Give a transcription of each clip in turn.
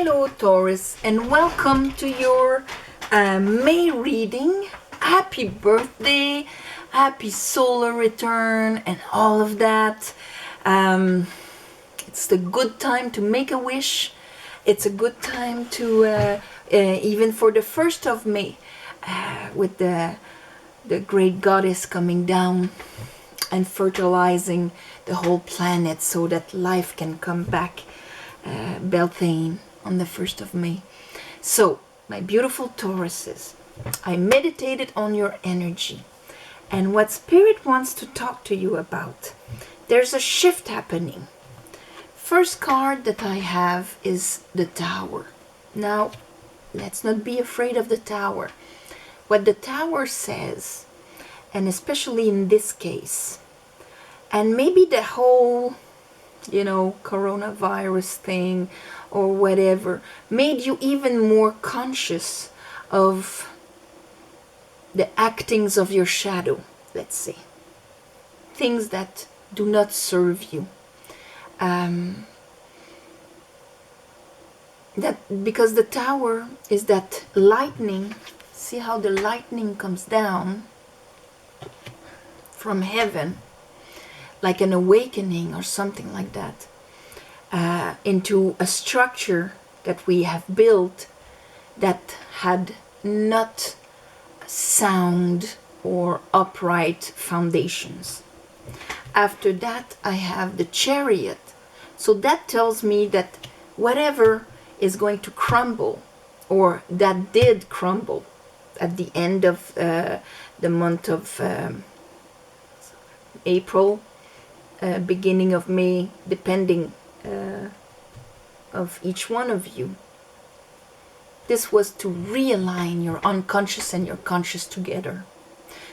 Hello Taurus, and welcome to your May reading. Happy birthday, happy solar return and all of that. It's the good time to make a wish. It's a good time to even for the 1st of May with the great goddess coming down and fertilizing the whole planet so that life can come back. Beltane on the 1st of May. So, my beautiful Tauruses, I meditated on your energy and what Spirit wants to talk to you about. There's a shift happening. First card that I have is the Tower. Now, let's not be afraid of the Tower. What the Tower says, and especially in this case, and maybe the whole coronavirus thing or whatever made you even more conscious of the actings of your shadow, let's say. Things that do not serve you. Because the Tower is that lightning. See how the lightning comes down from heaven, like an awakening or something like that, into a structure that we have built that had not sound or upright foundations. After that, I have the Chariot. So that tells me that whatever is going to crumble, or that did crumble at the end of the month of April, beginning of May, depending of each one of you. This was to realign your unconscious and your conscious together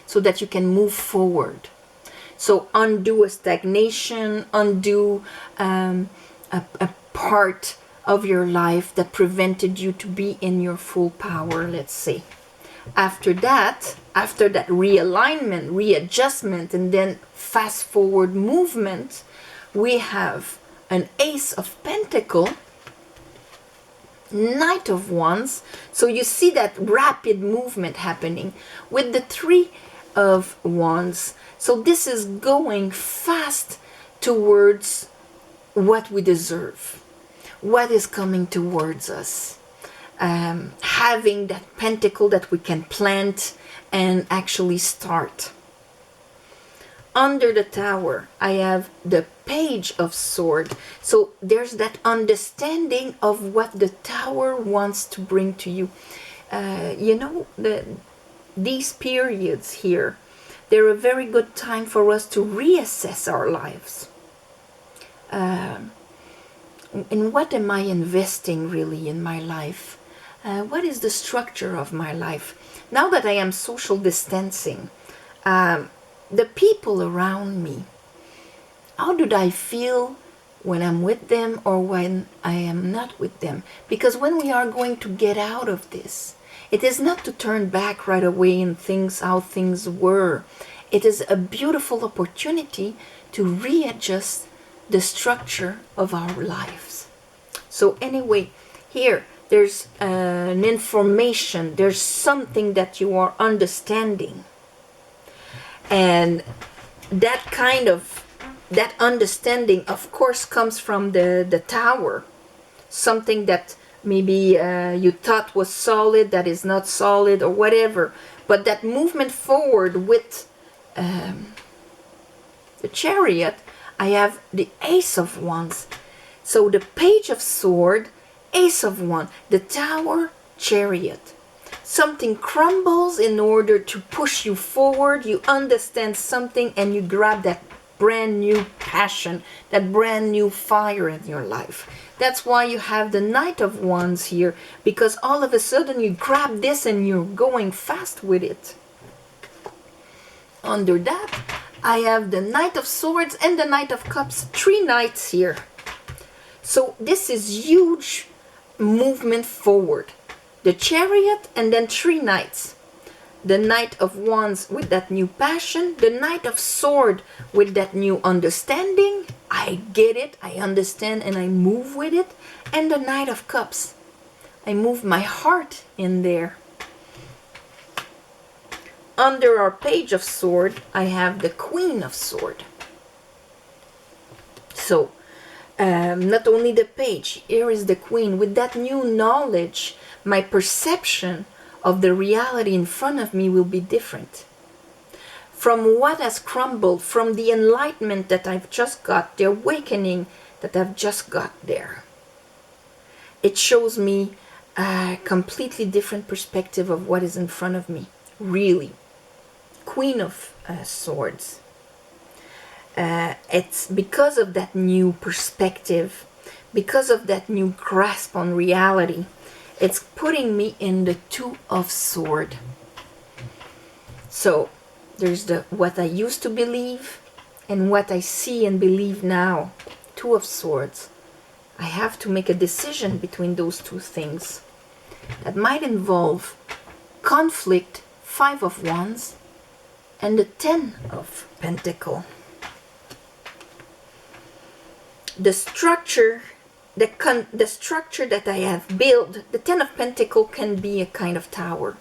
so that you can move forward. So undo a stagnation, undo a part of your life that prevented you to be in your full power, let's say. After that realignment, readjustment, and then fast forward movement, we have an Ace of Pentacles, Knight of Wands. So you see that rapid movement happening with the Three of Wands. So this is going fast towards what we deserve, what is coming towards us. Having that pentacle that we can plant and actually start. Under the Tower, I have the Page of Swords. So there's that understanding of what the Tower wants to bring to you. These periods here, they're a very good time for us to reassess our lives. In what am I investing really in my life? What is the structure of my life? Now that I am social distancing, the people around me, how do I feel when I'm with them or when I am not with them? Because when we are going to get out of this, it is not to turn back right away and how things were. It is a beautiful opportunity to readjust the structure of our lives. So anyway, here there's an information, there's something that you are understanding, and that understanding of course comes from the Tower, something that maybe you thought was solid that is not solid or whatever, but that movement forward with the Chariot. I have the Ace of Wands. So the Page of Swords, Ace of Wands, the Tower, Chariot. Something crumbles in order to push you forward. You understand something and you grab that brand new passion, that brand new fire in your life. That's why you have the Knight of Wands here, because all of a sudden you grab this and you're going fast with it. Under that, I have the Knight of Swords and the Knight of Cups, 3 knights here. So this is huge movement forward. The Chariot and then 3 knights. The Knight of Wands with that new passion, the Knight of Swords with that new understanding. I get it, I understand, and I move with it. And the Knight of Cups I move my heart in there. Under our Page of Sword, I have the Queen of Sword. So, not only the page, here is the Queen. With that new knowledge, my perception of the reality in front of me will be different. From what has crumbled, from the enlightenment that I've just got, the awakening that I've just got there. It shows me a completely different perspective of what is in front of me, really. Queen of Swords. It's because of that new perspective, because of that new grasp on reality, it's putting me in the Two of Swords. So there's the what I used to believe and what I see and believe now. Two of Swords. I have to make a decision between those two things. That might involve conflict, Five of Wands, and the Ten of Pentacles. The structure, the structure that I have built, the Ten of Pentacles can be a kind of tower,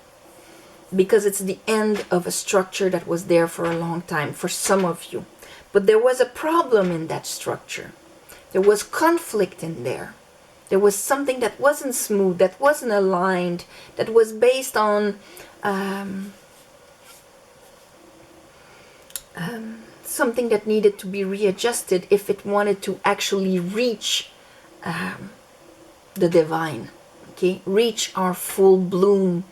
because it's the end of a structure that was there for a long time for some of you. But there was a problem in that structure. There was conflict in there. There was something that wasn't smooth, that wasn't aligned, that was based on something that needed to be readjusted if it wanted to actually reach the divine, okay? Reach our full bloom.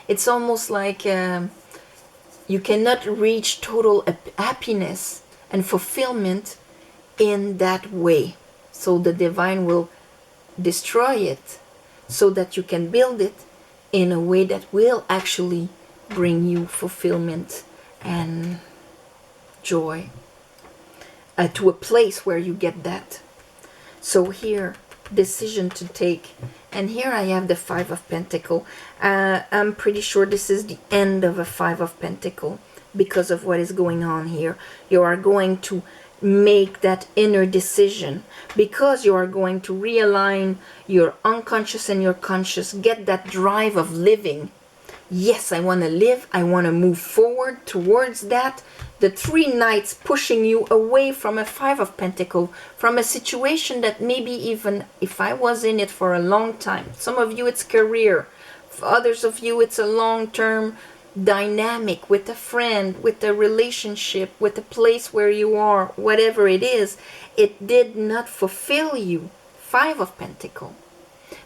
It's almost like you cannot reach total happiness and fulfillment in that way. So the divine will destroy it so that you can build it in a way that will actually bring you fulfillment and joy, to a place where you get that. So here, decision to take. And here I have the Five of Pentacles. I'm pretty sure this is the end of a Five of Pentacles because of what is going on here. You are going to make that inner decision because you are going to realign your unconscious and your conscious, get that drive of living. Yes, I want to live. I want to move forward towards that. The Three Knights pushing you away from a Five of Pentacles, from a situation that maybe even if I was in it for a long time. Some of you it's career. For others of you it's a long-term dynamic with a friend, with a relationship, with a place where you are, whatever it is. It did not fulfill you. Five of Pentacles.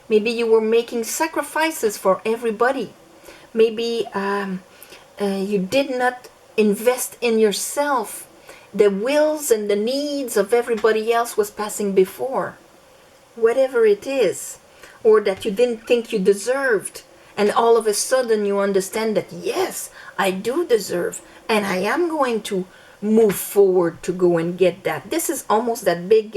Maybe you were making sacrifices for everybody. Maybe you did not invest in yourself. The wills and the needs of everybody else was passing before. Whatever it is. Or that you didn't think you deserved. And all of a sudden you understand that, yes, I do deserve. And I am going to move forward to go and get that. This is almost that big...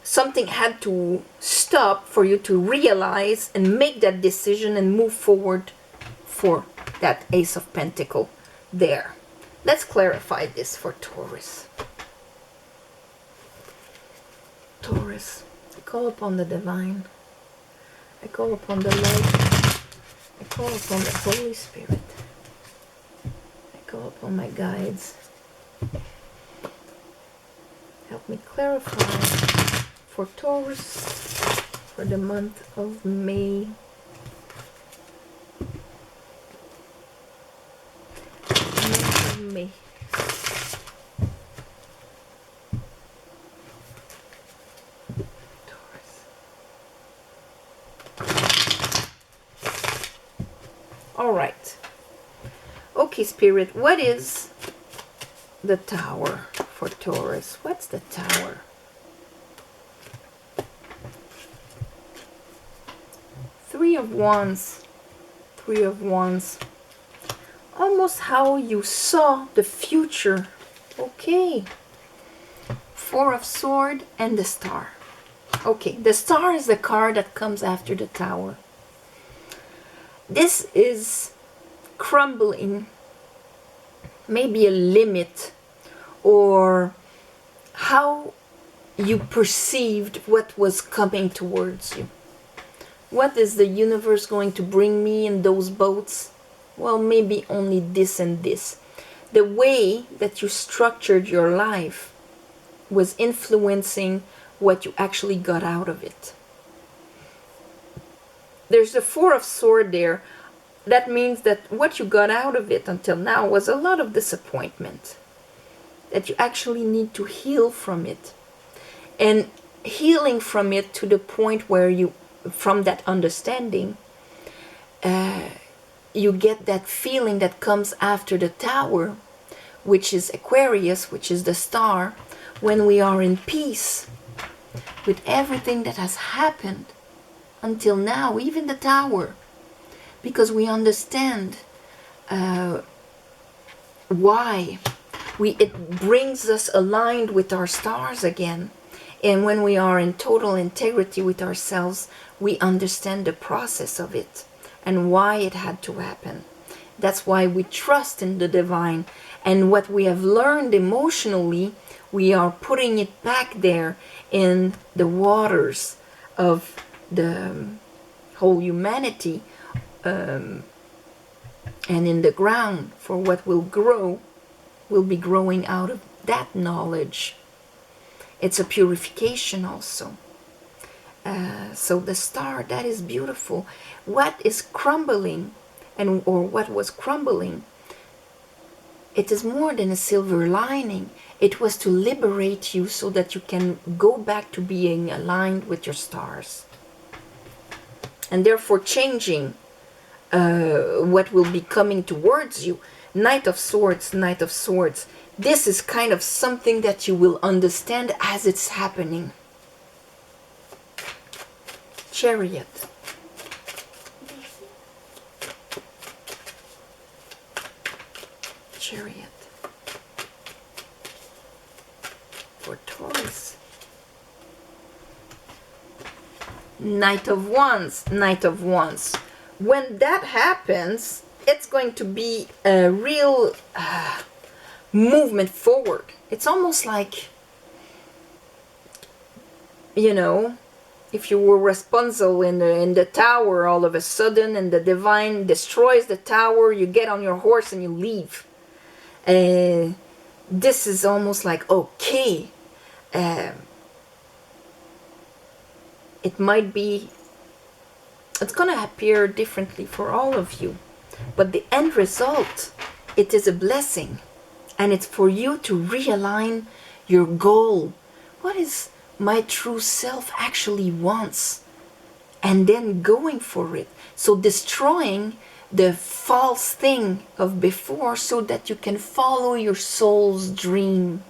something had to stop for you to realize and make that decision and move forward for that Ace of Pentacles there. Let's clarify this for Taurus. Taurus, I call upon the divine. I call upon the light. I call upon the Holy Spirit. I call upon my guides. Help me clarify for Taurus for the month of May. May. Taurus. All right. Okay, Spirit, what is the Tower for Taurus? What's the Tower? Three of Wands. Three of Wands. Almost how you saw the future. Okay. Four of Swords and the Star. Okay, the Star is the card that comes after the Tower. This is crumbling maybe a limit or how you perceived what was coming towards you. What is the universe going to bring me in those boats? Well, maybe only this and this. The way that you structured your life was influencing what you actually got out of it. There's the Four of Swords there. That means that what you got out of it until now was a lot of disappointment. That you actually need to heal from it. And healing from it to the point where you, from that understanding, you get that feeling that comes after the Tower, which is Aquarius, which is the star, when we are in peace with everything that has happened until now, even the Tower, because we understand why. It brings us aligned with our stars again. And when we are in total integrity with ourselves, we understand the process of it and why it had to happen. That's why we trust in the divine. And what we have learned emotionally, we are putting it back there in the waters of the whole humanity, and in the ground for what will grow, will be growing out of that knowledge. It's a purification also. So the star, that is beautiful. What is crumbling, or what was crumbling, it is more than a silver lining. It was to liberate you so that you can go back to being aligned with your stars. And therefore changing what will be coming towards you. Knight of Swords, Knight of Swords. This is kind of something that you will understand as it's happening. Chariot. Chariot. For Taurus. Knight of Wands, Knight of Wands. When that happens, it's going to be a real movement forward. It's almost like, you know, if you were Rapunzel in the tower all of a sudden, and the divine destroys the tower, you get on your horse and you leave. This is almost like, okay, it might be, it's gonna appear differently for all of you, but the end result, it is a blessing, and it's for you to realign your goal. What is my true self actually wants, and then going for it. So destroying the false thing of before so that you can follow your soul's dream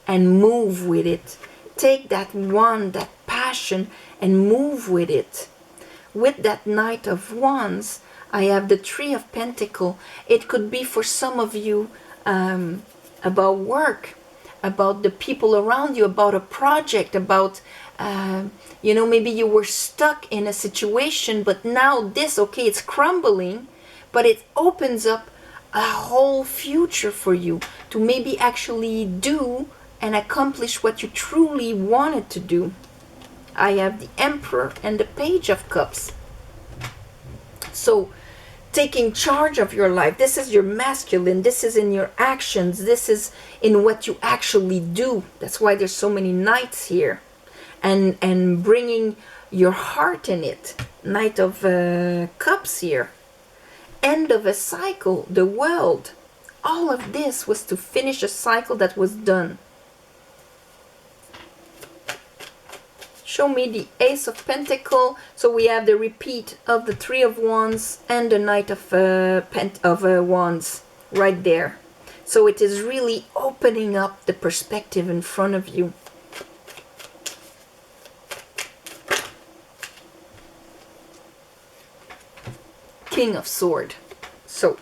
and move with it. Take that one, that passion, and move with it. With that Knight of Wands, I have the Three of Pentacles. It could be for some of you about work, about the people around you, about a project, about, you know, maybe you were stuck in a situation, but now this, okay, it's crumbling, but it opens up a whole future for you to maybe actually do and accomplish what you truly wanted to do. I have the Emperor and the Page of Cups. So, taking charge of your life. This is your masculine. This is in your actions. This is in what you actually do. That's why there's so many knights here. And bringing your heart in it. Knight of Cups here. End of a cycle. The world. All of this was to finish a cycle that was done. Show me the Ace of Pentacles. So we have the repeat of the Three of Wands and the Knight of Wands right there. So it is really opening up the perspective in front of you. King of Swords. So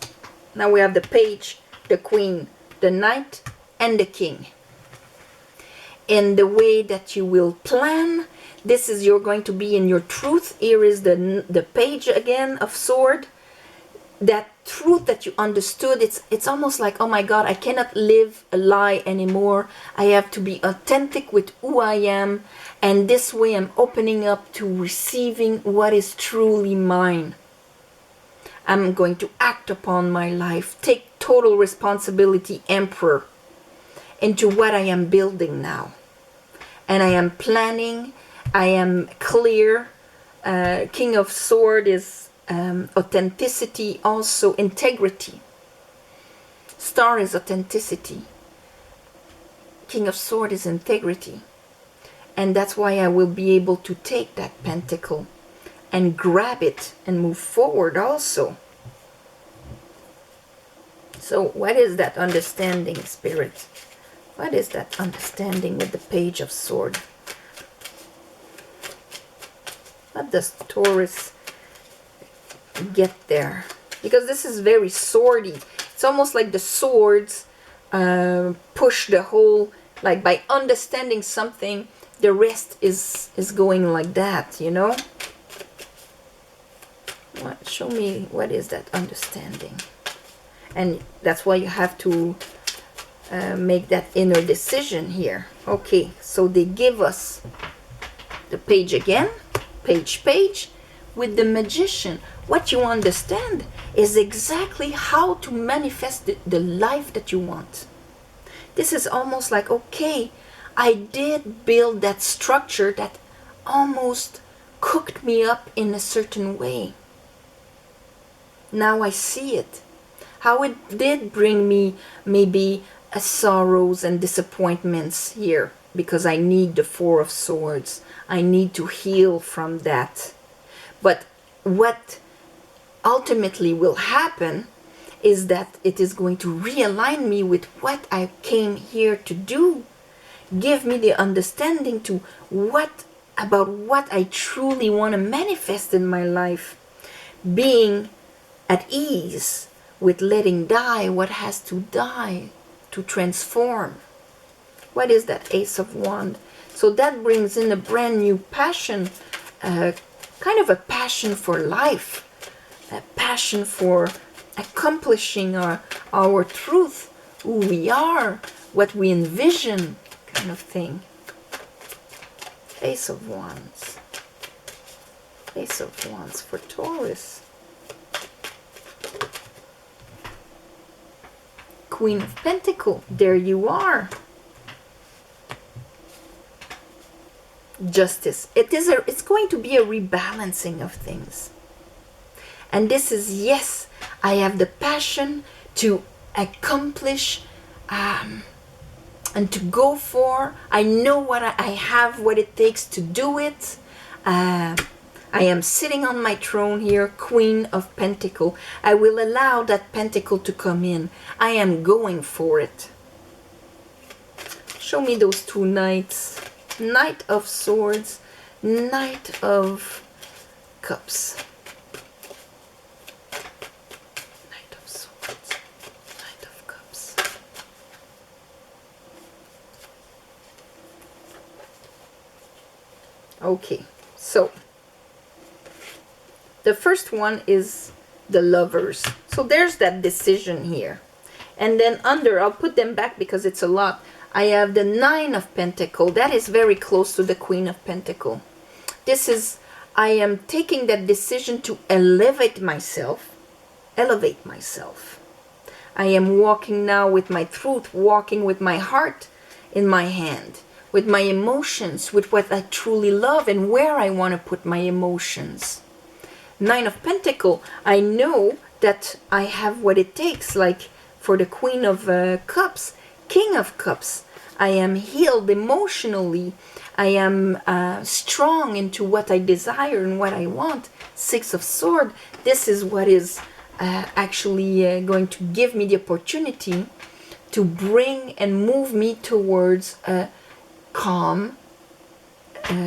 now we have the Page, the Queen, the Knight, and the King. In the way that you will plan, this is, you're going to be in your truth. Here is the Page again of Sword. that truth that you understood, it's almost like, oh my God, I cannot live a lie anymore. I have to be authentic with who I am, and this way I'm opening up to receiving what is truly mine. I'm going to act upon my life, take total responsibility, Emperor, into what I am building now. And I am planning, I am clear. King of Sword is authenticity, also integrity. Star is authenticity. King of Sword is integrity. And that's why I will be able to take that pentacle and grab it and move forward also. So what is that understanding, Spirit? What is that understanding with the Page of Sword? What does Taurus get there? Because this is very swordy. It's almost like the swords push the whole, like by understanding something, the rest is going like that, you know? What, show me, what is that understanding? And that's why you have to make that inner decision here. Okay, so they give us the page again, page, with the Magician. What you understand is exactly how to manifest the life that you want. This is almost like, okay, I did build that structure that almost cooked me up in a certain way. Now I see it. How it did bring me maybe sorrows and disappointments here, because I need the Four of Swords. I need to heal from that. But what ultimately will happen is that it is going to realign me with what I came here to do. Give me the understanding to what I truly want to manifest in my life. Being at ease with letting die what has to die to transform. What is that Ace of Wands? So that brings in a brand new passion, kind of a passion for life, a passion for accomplishing our truth, who we are, what we envision, kind of thing. Ace of Wands. Ace of Wands for Taurus. Queen of Pentacles. There you are. Justice. It's going to be a rebalancing of things. And this is, yes, I have the passion to accomplish and to go for. I know what I have, what it takes to do it. I am sitting on my throne here, Queen of Pentacles. I will allow that pentacle to come in. I am going for it. Show me those two knights. Knight of Swords, Knight of Cups. Knight of Swords, Knight of Cups. Okay, so the first one is the Lovers. So there's that decision here. And then under, I'll put them back because it's a lot. I have the Nine of Pentacles. That is very close to the Queen of Pentacles. This is, I am taking that decision to elevate myself. Elevate myself. I am walking now with my truth, walking with my heart in my hand, with my emotions, with what I truly love and where I want to put my emotions. Nine of Pentacles, I know that I have what it takes, like for the Queen of Cups, King of Cups. I am healed emotionally. I am strong into what I desire and what I want. Six of Swords. This is what is actually going to give me the opportunity to bring and move me towards a calm,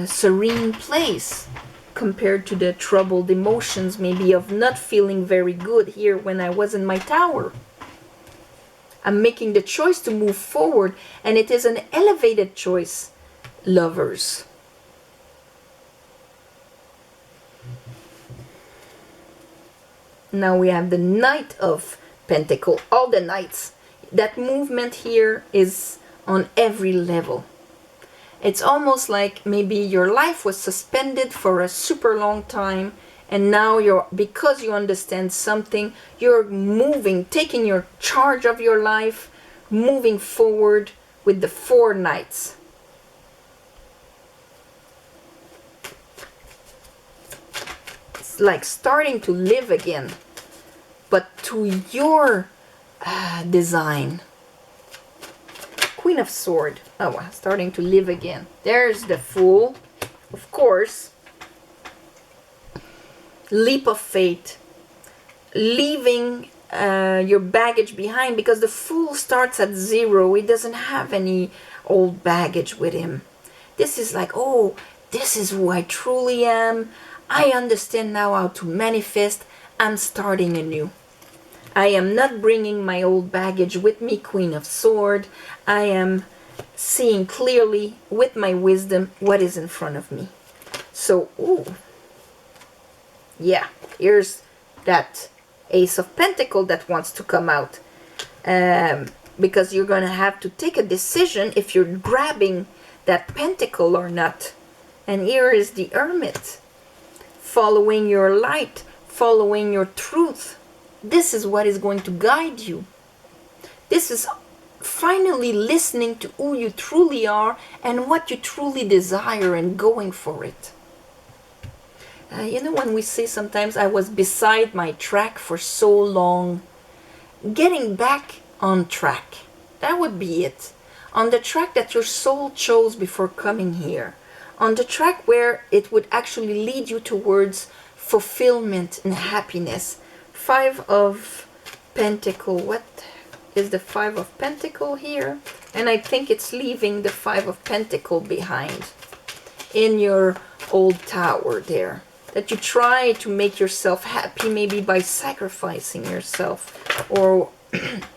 serene place, compared to the troubled emotions maybe of not feeling very good here when I was in my tower. I'm making the choice to move forward, and it is an elevated choice, Lovers. Now we have the Knight of Pentacle, all the knights. That movement here is on every level. It's almost like maybe your life was suspended for a super long time, and now because you understand something, you're moving, taking your charge of your life, moving forward with the 4 knights. It's like starting to live again, but to your design. Queen of Swords. Oh, starting to live again. There's the Fool, of course. Leap of faith. Leaving your baggage behind, because the Fool starts at 0. He doesn't have any old baggage with him. This is like, oh, this is who I truly am. I understand now how to manifest. I'm starting anew. I am not bringing my old baggage with me, Queen of Swords. I am seeing clearly with my wisdom what is in front of me. So, ooh. Yeah, here's that Ace of Pentacles that wants to come out. Because you're going to have to take a decision if you're grabbing that pentacle or not. And here is the Hermit. Following your light, following your truth. This is what is going to guide you. This is finally listening to who you truly are and what you truly desire and going for it. You know, when we say sometimes I was beside my track for so long, getting back on track, that would be it. On the track that your soul chose before coming here. On the track where it would actually lead you towards fulfillment and happiness. 5 of Pentacles. What is the 5 of Pentacles here? And I think it's leaving the 5 of Pentacles behind in your old tower there. That you try to make yourself happy, maybe by sacrificing yourself or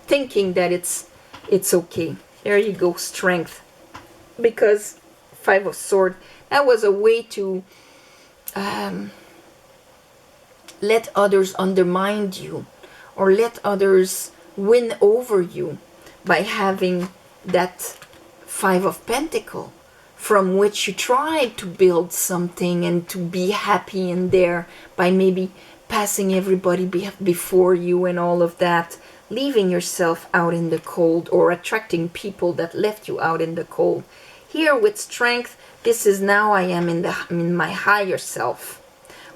thinking that it's okay. There you go, strength. Because 5 of Swords, that was a way to let others undermine you or let others win over you by having that 5 of Pentacles, from which you tried to build something and to be happy in there by maybe passing everybody before you and all of that, leaving yourself out in the cold or attracting people that left you out in the cold. Here with strength, this is now I am in my higher self.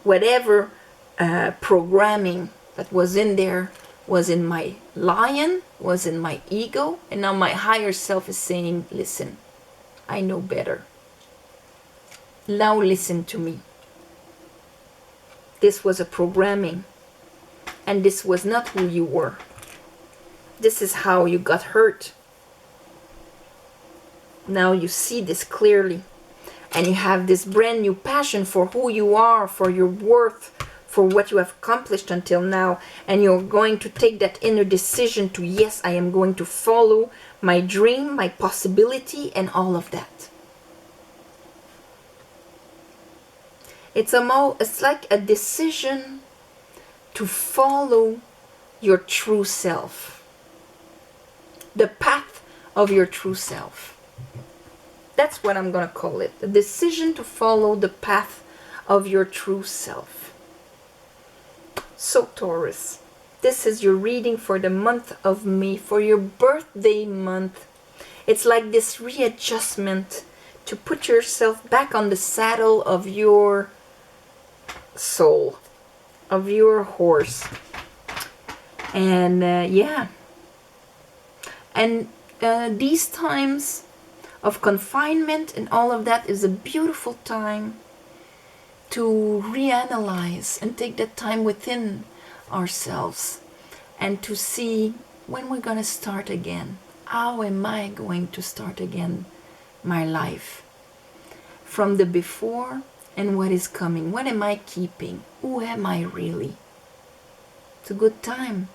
Whatever programming that was in there was in my lion, was in my ego, and now my higher self is saying, listen, I know better. Now listen to me. This was a programming, and this was not who you were. This is how you got hurt. Now you see this clearly, and you have this brand new passion for who you are, for your worth, for what you have accomplished until now, and you're going to take that inner decision to, yes, I am going to follow my dream, my possibility, and all of that. It's like a decision to follow your true self, the path of your true self. That's what I'm going to call it, the decision to follow the path of your true self. So Taurus, this is your reading for the month of May, for your birthday month. It's like this readjustment to put yourself back on the saddle of your soul, of your horse. And yeah. And these times of confinement and all of that is a beautiful time to reanalyze and take that time within ourselves and to see when we're going to start again. How am I going to start again my life? From the before and what is coming. What am I keeping? Who am I really? It's a good time.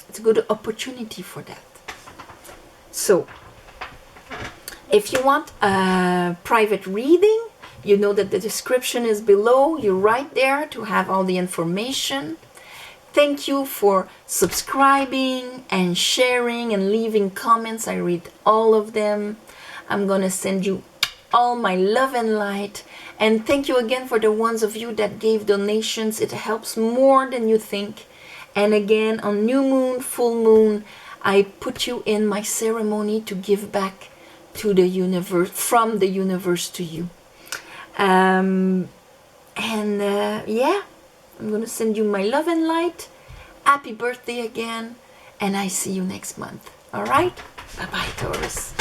It's a good opportunity for that. So, if you want a private reading, you know that the description is below. You're right there to have all the information. Thank you for subscribing and sharing and leaving comments. I read all of them. I'm gonna send you all my love and light. And thank you again for the ones of you that gave donations. It helps more than you think. And again, on new moon, full moon, I put you in my ceremony to give back to the universe, from the universe to you. Yeah, I'm gonna send you my love and light. Happy birthday again, and I see you next month. All right, bye bye, Taurus.